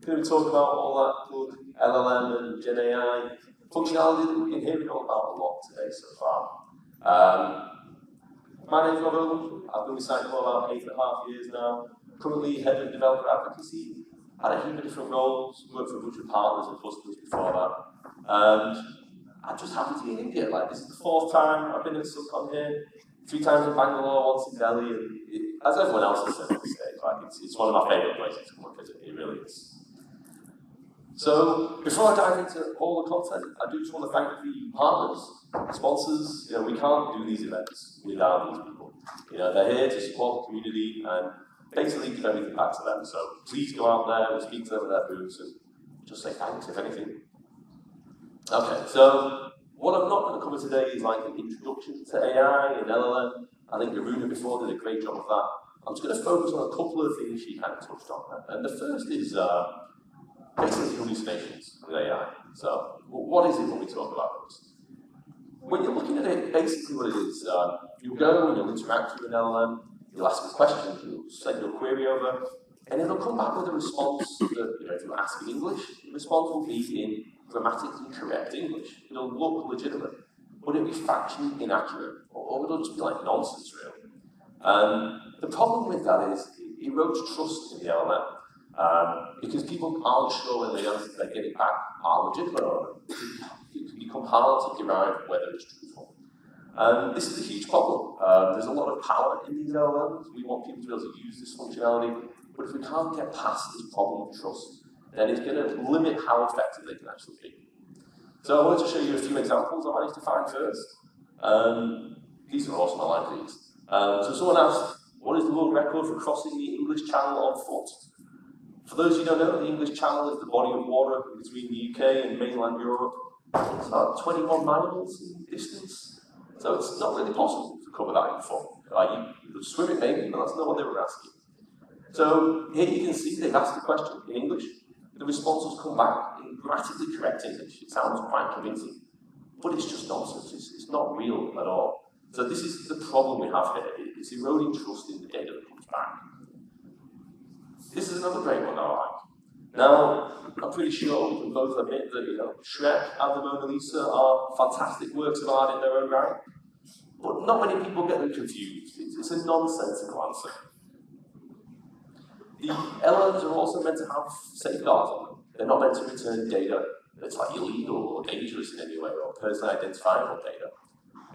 going to be talking about all that good LLM and Gen AI functionality that we've been hearing all about a lot today so far. My name's Rob Owen. I've been with Sitecore about 8.5 years now. Currently head of developer advocacy. Had a heap of different roles, worked for a bunch of partners and customers before that. And I'm just happy to be in India. Like, this is the 4th time I've been at SUGCON here, 3 times in Bangalore, once in Delhi, and as everyone else has said on stage, like, it's one of my favourite places to come and visit. It really is. So, before I dive into all the content, I do just want to thank the partners, sponsors. You know, we can't do these events without these people. You know, they're here to support the community and basically give everything back to them. So please go out there and speak to them at their booths and just say thanks, if anything. Okay, so what I'm not going to cover today is like an introduction to AI and LLM. I think Aruna before did a great job of that. I'm just going to focus on a couple of things she kind of touched on. And the first is basically hallucinations with AI. So what is it when we talk about those? When you're looking at it, basically what it is, you'll go and you'll interact with an LLM, you'll ask a question, you'll send your query over, and it'll come back with a response that, you know, if you ask in English, the response will be in grammatically correct English. It'll look legitimate, but it'll be factually inaccurate, or it'll just be like nonsense, really. The problem with that is it erodes trust in the LLM, because people aren't sure whether the answers they get it back are legitimate or not. It can become hard to derive whether it's truthful. This is a huge problem. There's a lot of power in these LLMs. We want people to be able to use this functionality, but if we can't get past this problem of trust, then it's going to limit how effective they can actually be. So I wanted to show you a few examples I managed to find first. These are awesome, I like these. So someone asked, what is the world record for crossing the English Channel on foot? For those who don't know, the English Channel is the body of water between the UK and mainland Europe. It's about 21 miles in distance. So it's not really possible to cover that in foot. Like, you could swim it maybe, but that's not what they were asking. So here you can see they've asked the question in English. The response has come back in grammatically correct English. It sounds quite convincing, but it's just nonsense. It's not real at all. So this is the problem we have here. It's eroding trust in the data that comes back. This is another great one that I like. Now, I'm pretty sure we can both admit that, you know, Shrek and the Mona Lisa are fantastic works of art in their own right, but not many people get them confused. It's a nonsensical answer. The LLMs are also meant to have safeguards on them. They're not meant to return data that's like illegal or dangerous in any way, or personally identifiable data.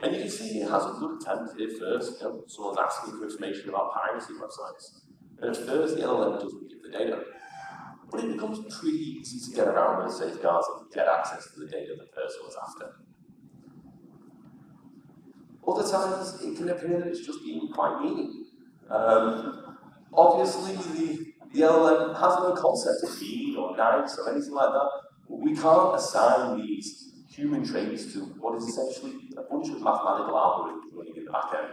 And you can see it has a good attempt here first. You know, someone's asking for information about piracy websites. And at first, the LLM doesn't give the data. But it becomes pretty easy to get around those safeguards and get access to the data the person was after. Other times, it can appear that it's just being quite mean. Obviously, the LLM has no concept of mean or nice or anything like that. We can't assign these human traits to what is essentially a bunch of mathematical algorithms running in the back end.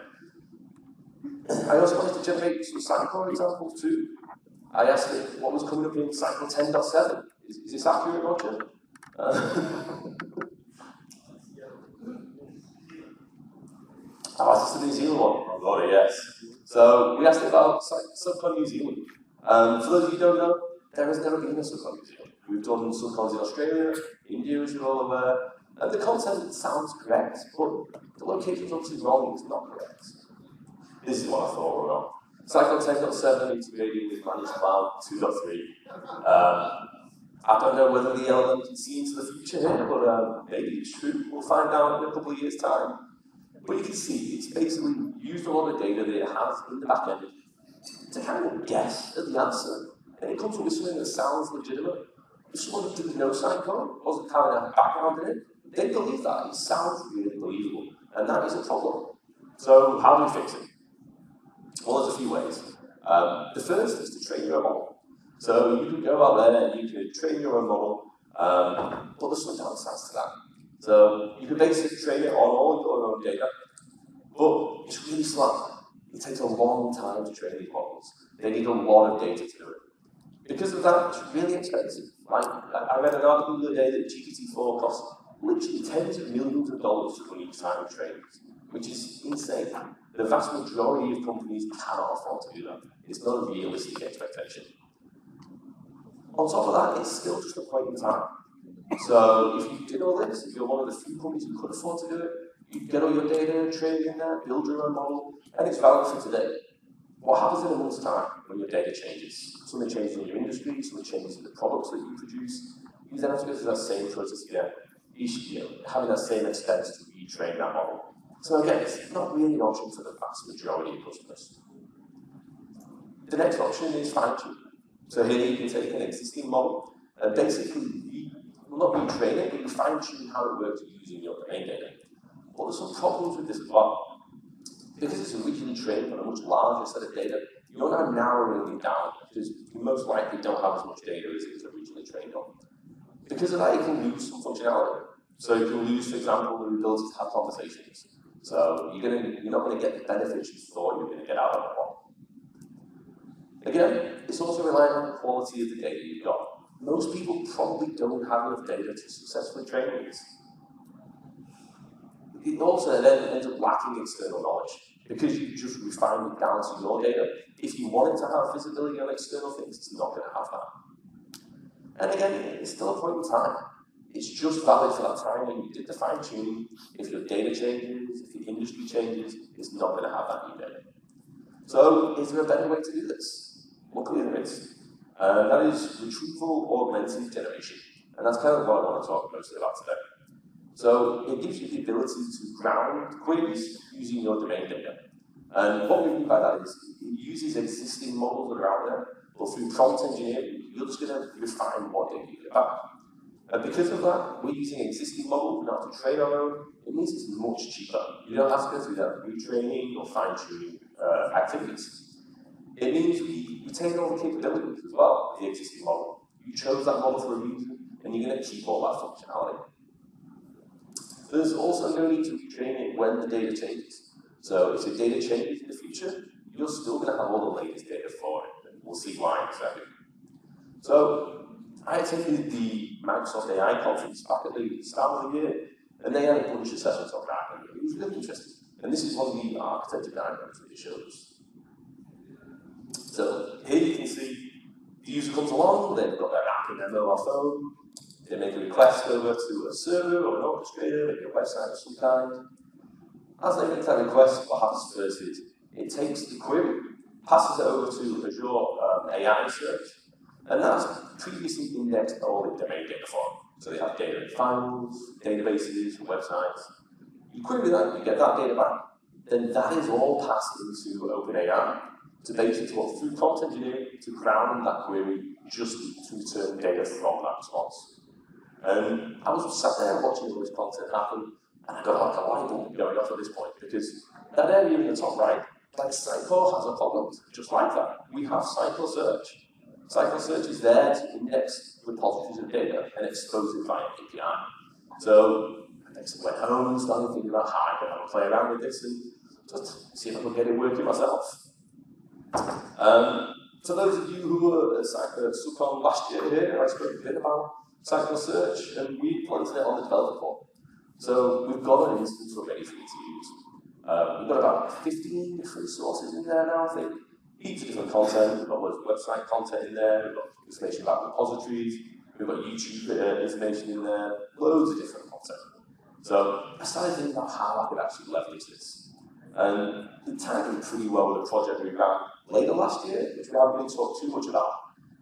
I also wanted to generate some Sitecore examples too. I asked it what was coming up in Sitecore 10.7. Is this accurate, Roger? Oh, is this the New Zealand one? Oh, God, yes. So we asked it about SUGCON New Zealand. For those of you who don't know, there has never been a SUGCON New Zealand. We've done SUGCONs in Australia, India, as you're all aware, and the content sounds correct, but the location's obviously wrong, it's not correct. This is what I thought were wrong. SUGCON 10.7 integrating with Managed Cloud 2.3. I don't know whether the LLM can see into the future here, but maybe it's true. We'll find out in a couple of years' time. But you can see it's basically used a lot of data that it has in the back end to kind of guess at the answer. And it comes up with something that sounds legitimate. If someone who didn't know Sitecore wasn't having a background in it, they believe that. It sounds really believable. And that is a problem. So how do we fix it? Well, there's a few ways. The first is to train your own model. So you can go out there and you can train your own model, but there's some downsides to that. So you can basically train it on all your own data, but it's really slow. It takes a long time to train these models. They need a lot of data to do it. Because of that, it's really expensive. Like, I read an article the other day that GPT-4 costs literally tens of millions of dollars to run each time of training, which is insane. The vast majority of companies cannot afford to do that. It's not a realistic expectation. On top of that, it's still just a point in time. So if you did all this, if you're one of the few companies who could afford to do it, you get all your data, train it in there, build your own model, and it's valid for today. What happens in a month's time when your data changes? Something changes in your industry, something changes in the products that you produce. You then have to go through that same process again. Having that same expense to retrain that model. So again, it's not really an option for the vast majority of customers. The next option is fine-tune. So here you can take an existing model and basically, not retrain it, but you fine-tune how it works using your domain data. But there's some problems with this as well. Because it's originally trained on a much larger set of data, you're now narrowing it down because you most likely don't have as much data as it was originally trained on. Because of that, you can lose some functionality. So you can lose, for example, the ability to have conversations. So you're not going to get the benefits you thought you were going to get out of the model. Again, it's also relying on the quality of the data you've got. Most people probably don't have enough data to successfully train these. It also then ends up lacking external knowledge because you just refined it down to your data. If you wanted to have visibility on external things, it's not going to have that. And again, it's still a point in time. It's just valid for that time when you did the fine-tuning. If your data changes, if your industry changes, it's not going to have that new data. So, is there a better way to do this? Luckily there is. That is Retrieval Augmented Generation. And that's kind of what I want to talk mostly about today. So it gives you the ability to ground queries using your domain data. And what we mean by that is it uses existing models that are out there, but through prompt engineering, you're just going to refine what data you get back. And because of that, we're using existing models now to train our own. It means it's much cheaper. You don't have to go through that retraining or fine-tuning activities. It means we retain all the capabilities as well, the existing model. You chose that model for a reason, and you're going to keep all that functionality. There's also no need to retrain it when the data changes. So if the data changes in the future, you're still going to have all the latest data for it, and we'll see why in a second. So I attended the Microsoft AI conference back at the start of the year, and they had a bunch of sessions on that, and it was really interesting. And this is one of the architecture diagrams that it shows. So here you can see the user comes along, they've got their app in their mobile phone, they make a request over to a server or an orchestrator, maybe a website of some kind. As they make that request, what happens first is it takes the query, passes it over to Azure AI Search, and that's previously indexed all the domain data for them. So they have data in files, databases, websites. You query that, you get that data back, then that is all passed into OpenAI to basically talk through prompt engineering to ground that query just to return data from that response. And I was sat there watching all this content happen, and I got like a light bulb going off at this point, because that area in the top right, like Sitecore has a problem just like that. We have Sitecore Search. Sitecore Search is there to index repositories of data and expose it via API. So I basically went home and started thinking about how I can have a play around with this and just see if I could get it working myself. For those of you who were at SUGCON last year here, I spoke a bit about Sitecore Search, and we planted it on the developer portal. So we've got an instance already for you to use. We've got about 15 different sources in there now, I think. Heaps of different content. We've got loads of website content in there. We've got information about repositories. We've got YouTube information in there. Loads of different content. So I started thinking about how I could actually leverage this. And it tied in pretty well with a project we ran later last year, which we haven't really talked too much about.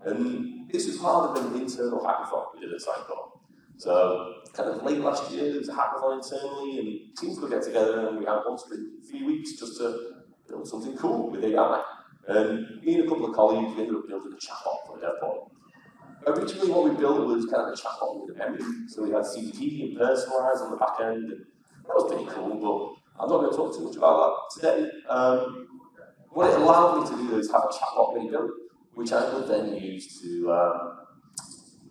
And this was part of an internal hackathon we did at Sitecore. So kind of late last year, there was a hackathon internally, and teams would get together, and we had once every 3 weeks just to build something cool with AI. And me and a couple of colleagues, we ended up building a chatbot for the dev portal. Originally, what we built was kind of a chatbot with a memory. So we had CDP and personalized on the back end, and that was pretty cool, but I'm not going to talk too much about that today. What it allowed me to do is have a chatbot ready built, which I would then use to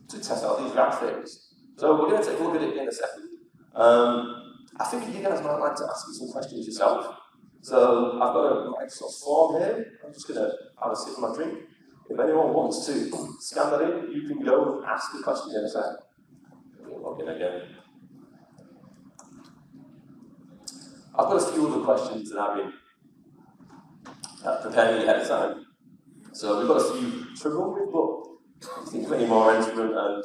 test out these RAG things. So we're going to take a look at it in a second. I think you guys might like to ask me some questions yourself. So I've got a Microsoft form here. I'm just going to have a sip of my drink. If anyone wants to scan that in, you can go and ask the question in a second. We'll log in again. I've got a few other questions that I've been preparing ahead of time. So we've got a few to run with, but think of any more entering, and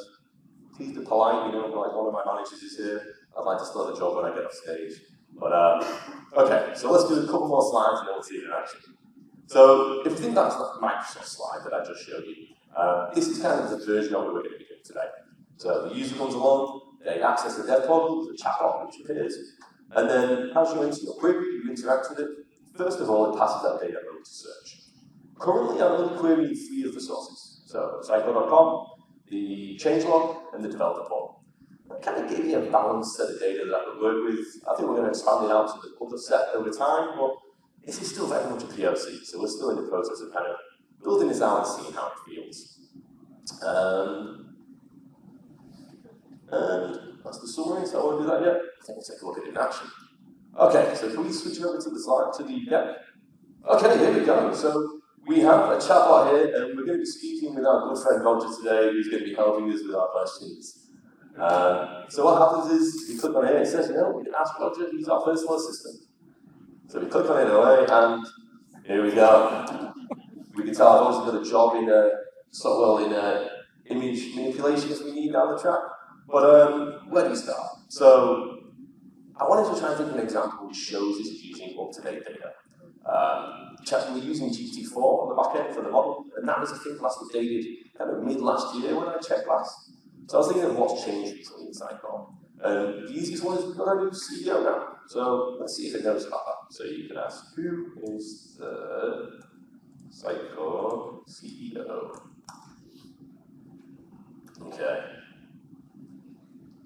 please be polite, you know, like one of my managers is here. I'd like to still have a job when I get off stage. But, okay, so let's do a couple more slides and then we'll see it in action. So, if you think that's the Microsoft slide that I just showed you, this is kind of the version of it we're going to be doing today. So, the user comes along, they access the dev portal, the chatbot which appears, and then as you enter your query, you interact with it. First of all, it passes that data over to search. Currently, I'm only querying 3 of the sources. So, Sitecore.com, the changelog, and the developer portal. That kind of gave me a balanced set of data that I could work with. I think we're going to expand it out to the other set over time, but this is still very much a POC, so we're still in the process of kind of building this out and seeing how it feels. And that's the summary, so I won't do that yet. I think we'll take a look at it in action. Okay, so can we switch over to the slide, to the deck? Okay, here we go. So we have a chatbot here, and we're going to be speaking with our good friend Roger today, who's going to be helping us with our questions. So what happens is, you click on here, it says, you know, we can ask Roger, he's our personal assistant. So we click on it away, and here we go. We can tell I've obviously got a job in image manipulation if we need down the track. But where do we start? So I wanted to try and think of an example which shows this is using up-to-date data. We're using GPT-4 on the back end for the model, and that was, I think, last updated kind of mid-last year when I checked last. So I was thinking of what's changed recently in Sitecore. And the easiest one is we've got a new CEO now. So let's see if it knows about that. So you can ask, who is the Sitecore CEO? Okay.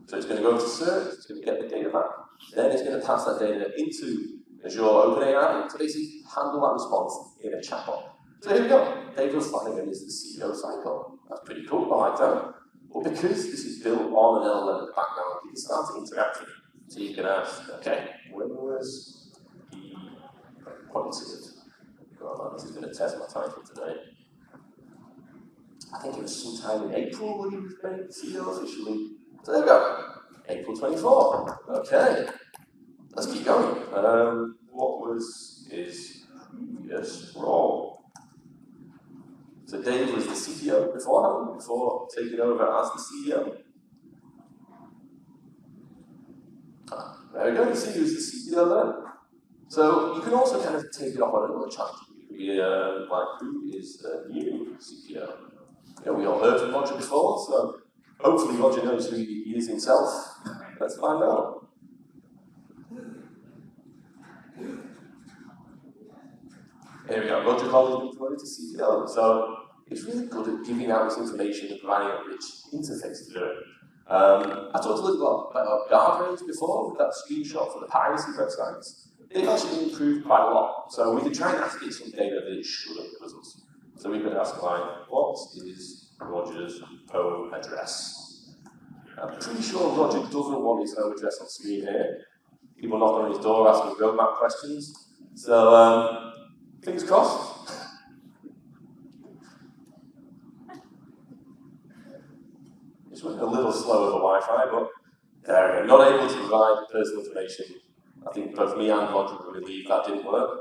So it's going to go to search, it's going to get the data back. Then it's going to pass that data into Azure OpenAI to basically handle that response in a chatbot. So here we go. David Flanagan is the CEO of Sitecore. That's pretty cool, I like that. But because this is built on an LLM in the background, you can start to interact with it. So you can ask, okay, when was he appointed? Well, this is going to test my title today. I think it was sometime in April when he was made CEO officially. So there we go. April 24. Okay. Let's keep going. What was his previous role? So Dave was the CTO before taking over as the CEO. There we go, you see he was the CTO then. So you can also kind of take it off on another challenge. You could be like, who is the new CTO? You know, we all heard from Roger before, so hopefully Roger knows who he is himself. Let's find out. Here we go, Roger Collins been promoted to CTO. So it's really good at giving out this information and providing a rich interface to do it. I talked a little bit about guardrails before, with that screenshot for the piracy websites. They've actually improved quite a lot. So we could try and ask it some data that it shouldn't give us. So we could ask, like, what is Roger's home address? I'm pretty sure Roger doesn't want his home address on screen here. People knock on his door asking roadmap questions. So, fingers crossed. It's running a little slow over Wi-Fi, but there we go. Not able to provide personal information. I think both me and Roger were relieved that didn't work.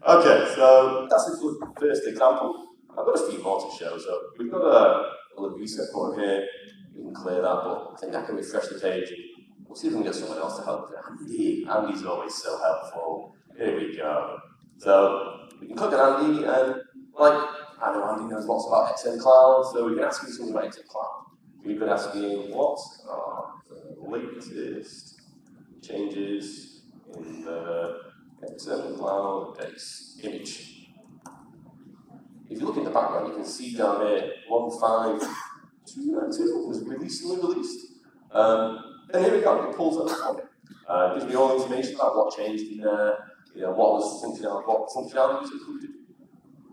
Okay, so that's a good first example. I've got a few more to show. So we've got a little reset button here. We can clear that, but I think I can refresh the page and we'll see if we can get someone else to help. Andy's always so helpful. Here we go. So we can click on Andy and, like, I know Andy knows lots about XM Cloud, so we can ask him something about XM Cloud. We could ask him what are the latest changes in the XM Cloud base image. If you look in the background, you can see down there 15292 was recently released. And here we go, it pulls up from it. It gives me all the information about what changed in there, you know, what functionality was included.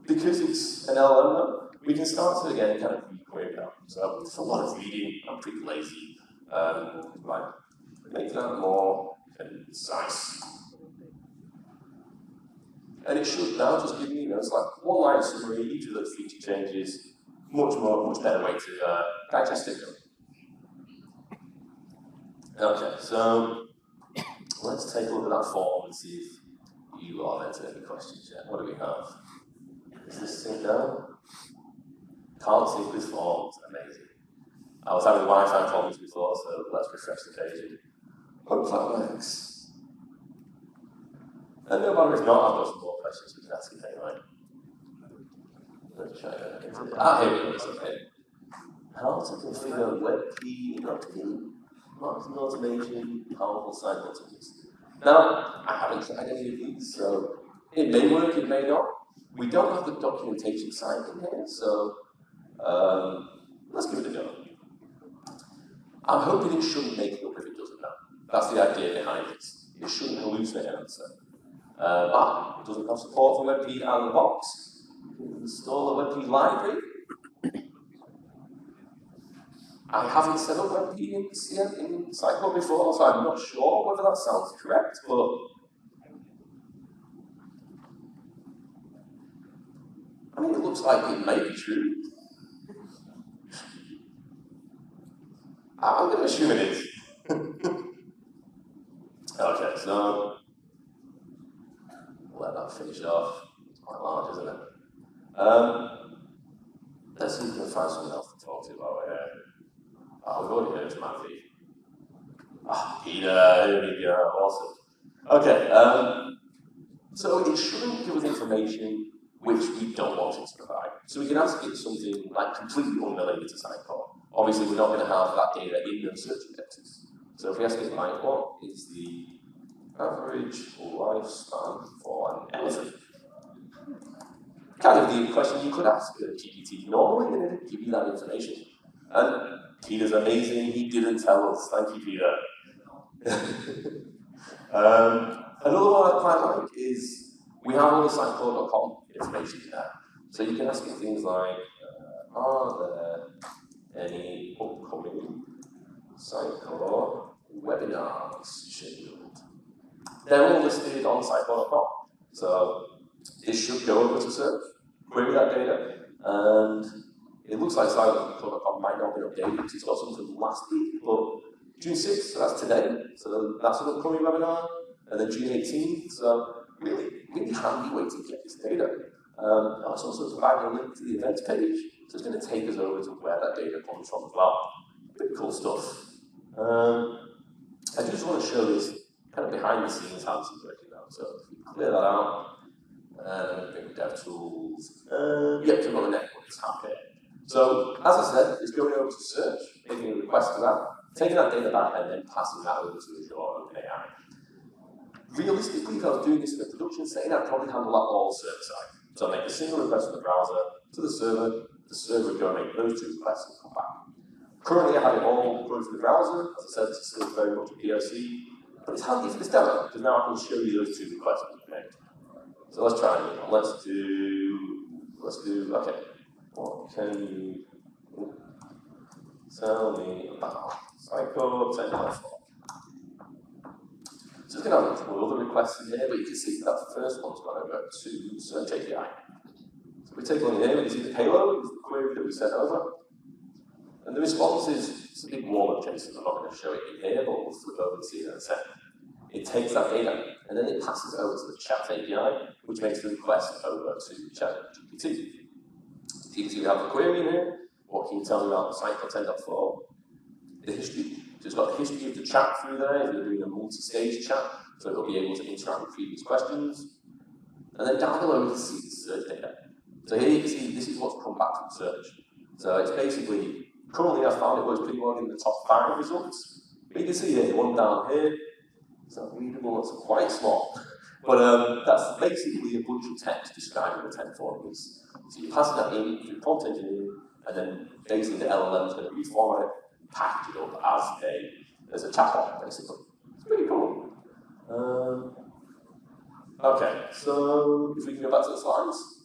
Because it's an LLM, we can start to again kind of re-query out. So it's a lot of reading, I'm pretty lazy. Like, make that more concise. And it should now just give me, you know, it's like one line summary, each of those feature changes, much better way to digest it. Okay, so let's take a look at that form and see if you are there to any questions yet. What do we have? Is this thing down? Can't sync with forms, amazing. I was having Wi-Fi problems before, so let's refresh the page and hope that works. And no matter if not, I've got some more questions we can ask it anyway. Let's try to get into it. Here we go, it's okay. How to configure WebP marketing automation, powerful site buttons. Now, I haven't tried any of these, so it may work, it may not. We don't have the documentation side in here, so let's give it a go. I'm hoping it shouldn't make it up if it doesn't know. That's the idea behind this. It shouldn't hallucinate an answer. But it doesn't have support for WebP out of the box. Install a WebP library. I haven't set up WebP in Sitecore before, so I'm not sure whether that sounds correct, but I mean, it looks like it may be true. I'm going to assume it is. Okay, so let that finish off. It's quite large, isn't it? Let's see if we can find someone else to talk to while we're here. We've already heard from Andy. Peter, here we go, awesome. Okay, so it shouldn't give us information which we don't want it to provide. So we can ask it something like completely unrelated to Sitecore. Obviously, we're not going to have that data in those search indexes. So if we ask it like, what is the average lifespan for an elephant? Kind of the question you could ask GPT normally, and it'd give you that information. And Peter's amazing, he didn't tell us. Thank you, Peter. Another one I quite like is we have all the Sitecore.com information there. So you can ask it things like, are there any upcoming Sitecore webinars scheduled? They're all listed on Sitecore.com. So this should go over to search, query that data, and it looks like Sitecore.com might not be updated because it's got something from last week, but June 6th, so that's today, so that's an upcoming webinar, and then June 18th, so really handy way to get this data. It's also providing a link to the events page, so it's going to take us over to where that data comes from as well. Pretty cool stuff. I just want to show this kind of behind the scenes how this is working now. So if we clear that out, bring dev tools, yep, so we've got the networks tab here. So as I said, it's going over to search, making a request to that, taking that data back and then passing that over to Azure OpenAI. Realistically, if I was doing this in a production setting, I'd probably handle that all server side. So I make a single request from the browser to the server would go and make those two requests and come back. Currently, I have it all going through the browser. As I said, this is still very much a POC, but it's handy for this demo because now I can show you those two requests that we made. So let's try it. Let's do, okay. What can you tell me about Sitecore 10.4? So it's going to have a couple of other requests in here, but you can see that the first one's going to go to Search API. So we take a look here, we can see the payload, the query that we sent over. And the response is, it's a big warm-up JSON. I'm not going to show it in here, but we'll flip over and see it in a second. It takes that data, and then it passes it over to the chat API, which makes the request over to ChatGPT. GPT, we have the query in here. What can you tell me about Sitecore 10.4? The history. So it's got the history of the chat through there, if you're doing a multi-stage chat, so it'll be able to interact with previous questions. And then down below, you can see the search data. So here you can see this is what's come back from search. So it's basically, currently I found it was pretty well in the top 5 results. But you can see here, one down here, it's not readable, it's quite small. But that's basically a bunch of text describing the 10.4 release. So you're passing that in through prompt engineering, and then basically the LLM is going to reformat it, package it up as a chatbot, basically. It's pretty cool. Okay, so if we can go back to the slides.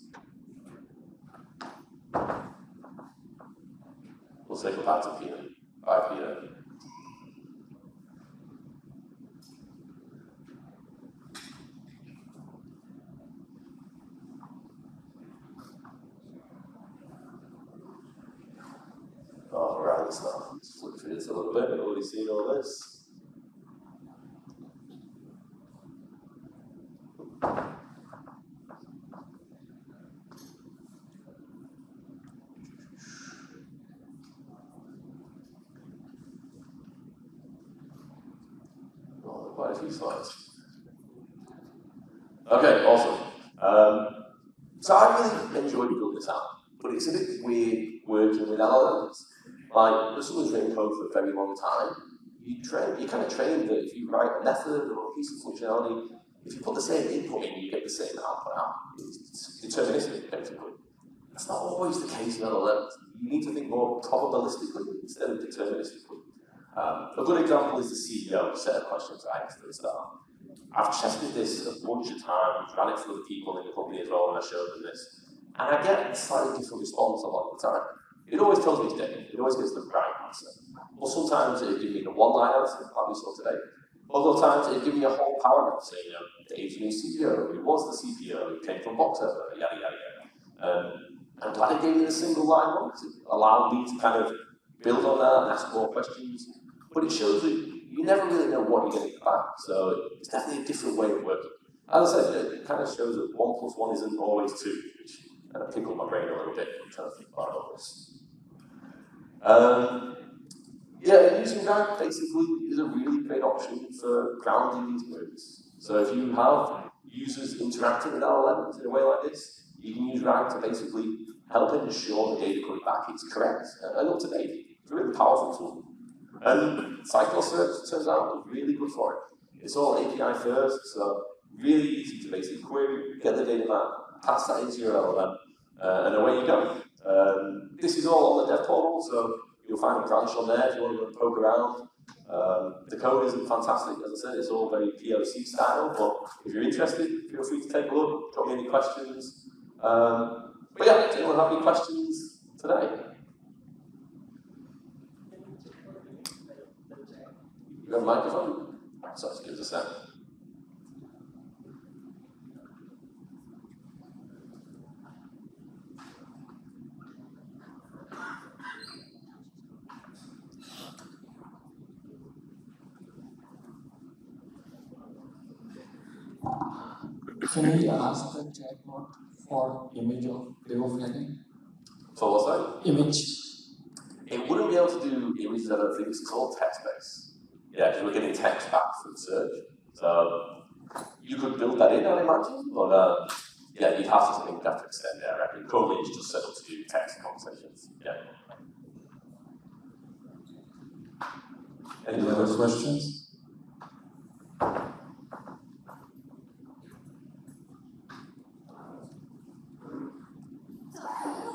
We'll take it back to Peter. Bye, Peter. Oh, right, let's flip through this a little bit. We've already seen all this. these slides. Okay, awesome. So I really enjoyed building this out, but it's a bit weird working with LLMs. Like, if someone's written code for a very long time, you kind of train that if you write a method or a piece of functionality, if you put the same input in, you get the same output out. It's deterministic, basically. That's not always the case in LLMs. You need to think more probabilistically instead of deterministically. A good example is the CEO set of questions I asked at the start. I've tested this a bunch of times, ran it for other people in the company as well, and I showed them this. And I get a slightly different response a lot of the time. It always tells me it's dead. It always gets the right answer. Well, sometimes it'll give me the one-line answer, like we saw today. Other times it'll give me a whole paragraph saying, Dave's new CEO, who was the CPO, who came from Boxer, yada, yada, yada. I'm glad it gave me the single line one, because it allowed me to kind of build on that and ask more questions. But it shows that you never really know what you're going to get back. So it's definitely a different way of working. As I said, it kind of shows that 1 plus 1 isn't always 2, which kind of tickled my brain a little bit. I'm trying to think about all this. Yeah, using RAG basically is a really great option for grounding these queries. So if you have users interacting with LLMs in a way like this, you can use RAG to basically help ensure the data coming back is correct and up to date. It's a really powerful tool. And Sitecore Search turns out is really good for it. It's all API first, so really easy to basically query, get the data back, pass that into your LLM, and away you go. This is all on the dev portal, so you'll find a branch on there if you want to go and poke around. The code isn't fantastic, as I said, it's all very POC style, but if you're interested, feel free to take a look, drop me any questions. But yeah, does anyone have any questions today? You have a microphone? So just give us a second. Can we ask the chatbot for image of flagging? For what, sorry? Image. It wouldn't be able to do images, I don't think. It's all text-based. Yeah, because we're getting text back from search. So you could build that in, I imagine, but yeah, you'd have to extend it, I reckon. Currently, it's just set up to do text conversations. Yeah. Any other questions?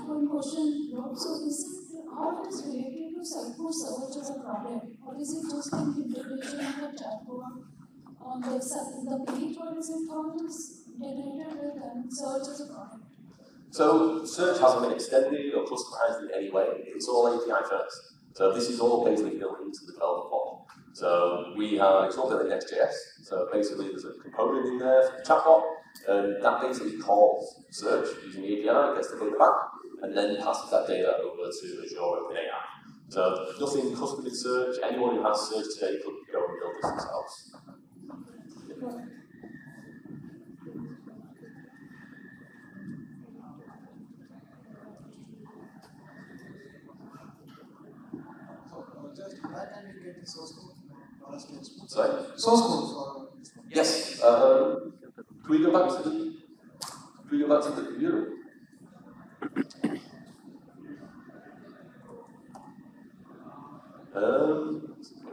One question, so is it how it is related to Sitecore Search as a product, or is it just an integration of the chatbot on the page, or is it how it is integrated with Search as a product? So Search hasn't been extended or customized in any way. It's all API first. So this is all basically built into the developer portal. So it's all built in Next.js. So basically there's a component in there for the chatbot, and that basically calls Search using the API, gets the data back, and then passes that data over to Azure OpenAI. So nothing custom in Search. Anyone who has Search today could go and build this themselves. Just where can we get the source code for us to explore? Sorry? Source code for Yes. Can we go back to the computer?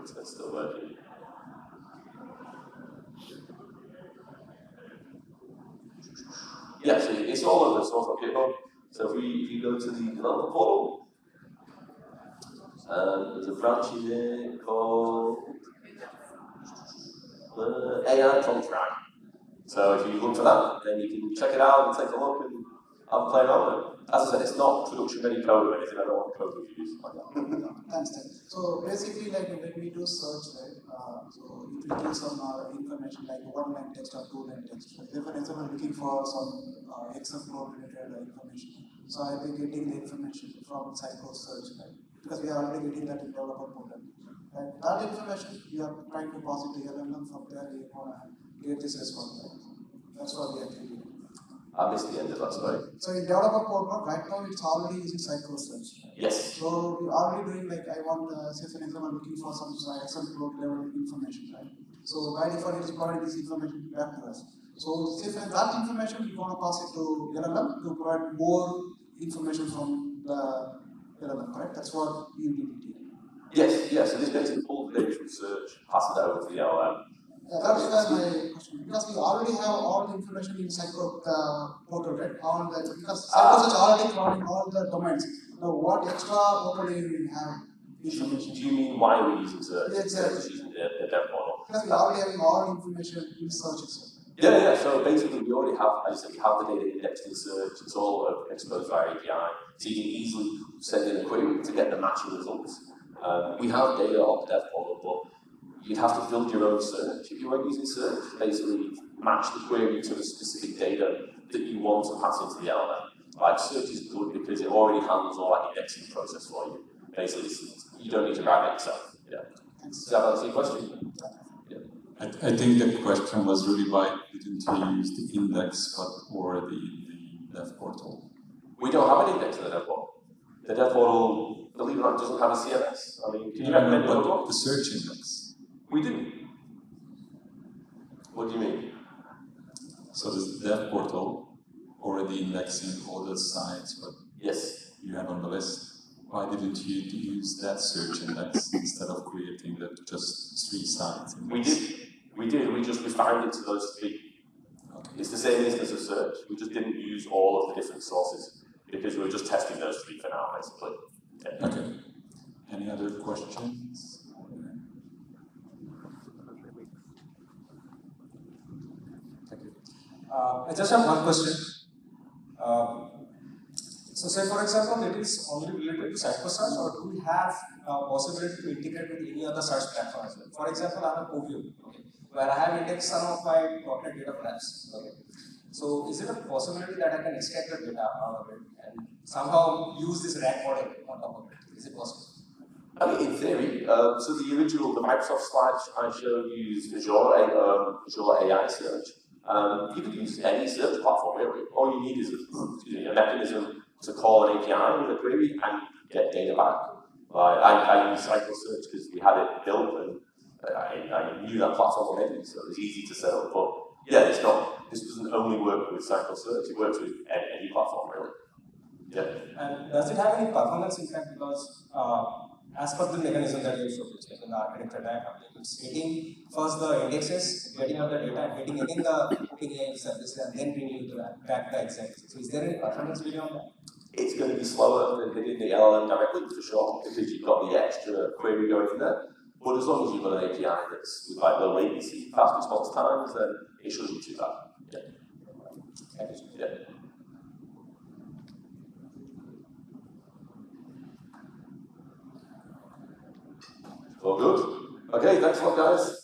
Is that still working? Yeah, so it's all over the source of GitHub. So if you go to the developer portal, there's a branch in there called AI Contract. So if you look for that, then you can check it out and take a look and have a play around with it. As I said, it's not production ready code or anything. I don't want code reviews like that. Thanks, Ted. So basically, like when we do search, right? So it will give some information like 1-line text or 2-line text. Right? If for example looking for some Excel flow related information, so I'll be getting the information from Sitecore Search, right? Because we are already getting that in developer portal. Right? That information we are trying to pass it to LLM. From there we want to get this response. Right? That's what we are doing. I missed the end of that, sorry. So in developer portal, right now it's already using Sitecore Search. Right? Yes. So we're already doing like I want, say for example, I'm looking for some Excel flow level information, right? So by default, it is providing this information back to us. So if that information we want to pass it to LLM to provide more information from the LLM, correct? That's what you need to do. Yes. So this basically pulls the data from search, passes it over to the LLM. That's where my question, because we already have all the information in Sitecore portal, right? Because Sitecore Search already providing all the domains. Now, what extra portal do we have information? Do you mean why we're using search? Yeah, exactly. Using the dev model. Because we already having all information in search itself. Yeah. So basically, we already have, as I said, we have the data indexed in search. It's all exposed via API, so you can easily send in a query to get the matching results. We have data on the dev model, but you'd have to build your own search if you weren't using search. Basically, match the query to the specific data that you want to pass into the LLM. Like search is good because it already handles all that indexing process for you. Basically, you don't need to write it yourself. Yeah. Does that answer your question? Yeah. I think the question was really why didn't you use the index or the dev portal? We don't have an index in the dev portal. The dev portal, believe it or not, doesn't have a CMS. I mean, can you recommend another one? The search index. We do. What do you mean? So the dev portal already indexing all the sites what Yes. you have on the list. Why didn't you use that search index instead of creating just 3 sites? We did. We just refined it to those 3. Okay. It's the same instance of search. We just didn't use all of the different sources because we were just testing those 3 for now, basically. Yeah. Okay. Any other questions? Thank you. I just have one question. So say for example, it is only related to Sitecore Search, or do we have possibility to integrate with any other search platform as well? For example, I have a Coview, okay, where I have indexed some of my .NET data frames. Okay. So is it a possibility that I can extract the data out of it and somehow use this RAG model on top of it? Is it possible? I mean, in theory, so the Microsoft slides I showed use Azure AI Search. You could use any search platform, really. All you need is a mechanism to call an API with a query and get data back. I use Sitecore Search because we had it built and I knew that platform already, so it was easy to set up. But yeah, this doesn't only work with Sitecore Search, it works with any platform, really. Yeah. And does it have any performance impact? Because as per the mechanism that you showed, like in the architecture diagram, it's hitting first the indexes, getting out the data, and hitting again the putting AI service, and then bringing it back the exact. So is there any performance beyond that? It's going to be slower than hitting the LLM directly, for sure, because you've got the extra query going in there. But as long as you've got an API that's with like low latency, fast response times, then it shouldn't be too bad. Yeah. Yeah. All good? Okay, thanks a lot, guys.